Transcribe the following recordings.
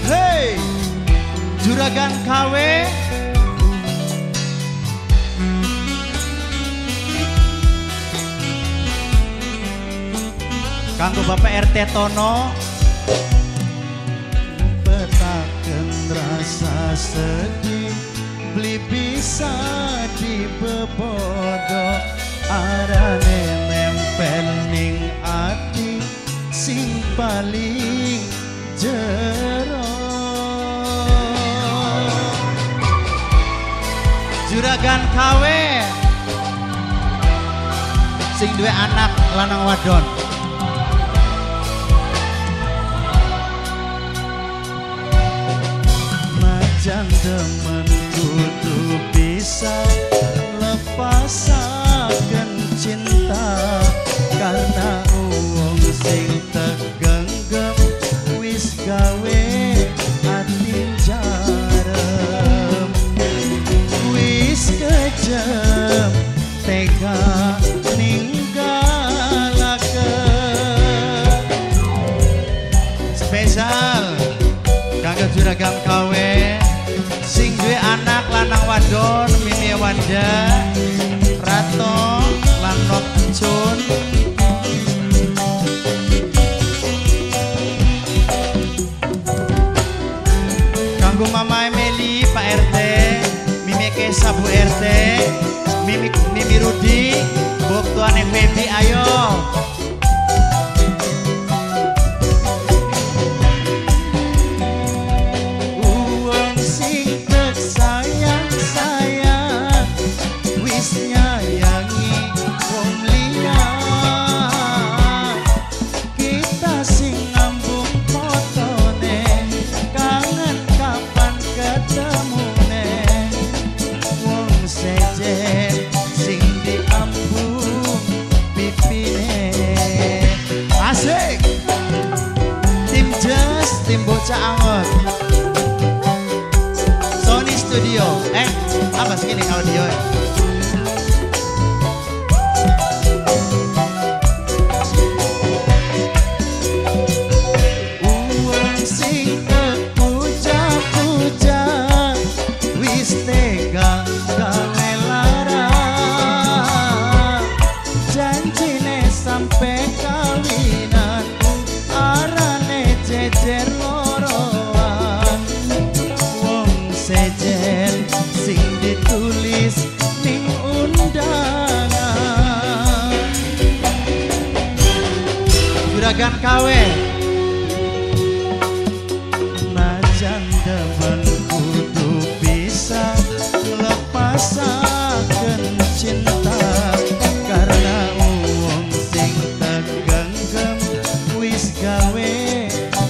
Hey, Juragan KW. Kanggo Bapak RT Tono. Petaken rasa sedih, beli bisa di bebodo, arane nempel ning ati sing paling jero. Juragan KW sing duwe anak lanang wadon. Najan demen kudu bisa lepasaken cinta, karena wong sing tegenggem wis gawe ati jarem, wis kejem tega ninggalaken. Spesial kanggo Juragan KW sing duwe anak lanang wadon, Mimi Wanda, Rato, lan Nokcun. Kanggo Mama Emily, Pak RT, Mimi Kesa Bu RT, Mimi Rudi, Bok Tuane Feby, ayo. Tim Bocah Angon Sony Studio. Apa segini audio uang sing kepuja-puja wis tega gawe lara, janjine sampe kawinan arane jejer loroan. Wong sejen sing ditulis ning undangan. Juragan KW najan demen kudu bisa lepasaken cinta, karena wong sing tegenggem wis gawe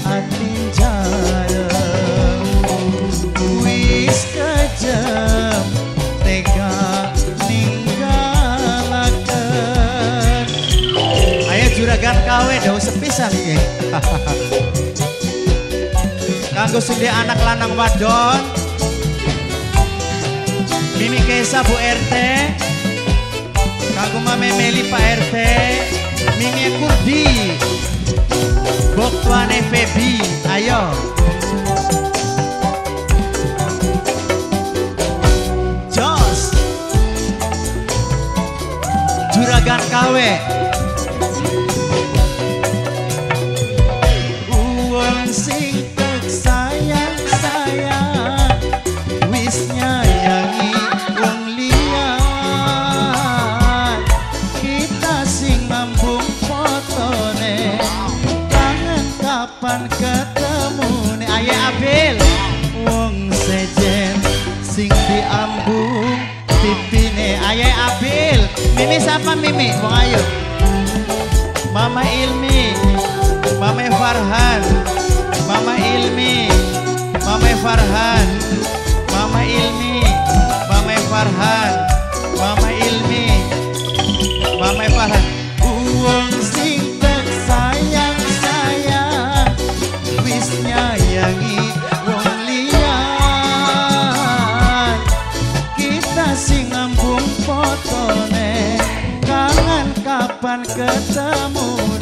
ati jarem, wis kejem tega ninggalaken. Ayo Juragan KW daun sepisan iki. Kanggo sing anak lanang wadon, Mimi Kesa Bu RT, kanggo Mame Meli Pak RT, Mimi Kurdi, Bok Tuane Feby, ayo. Jos Juragan KW. Uang sing sayang-sayang wis nyayangi wong liyan, kita sing ngambung fotone, kangen kapan ketemune. Ayo Abil wong sejen sing diambung pipine. Ayo Abil. Mimi siapa Mimi? Wong ayo Mama Ilmi, Mama Farhan, Mama Ilmi, Mama Farhan, Mama Ilmi, Mama Farhan, Mama Ilmi, Mama Farhan. Uang sing sayang-sayang wis nyayangi wong liyan, kita sing ngambung fotone, kangen kapan ketemu.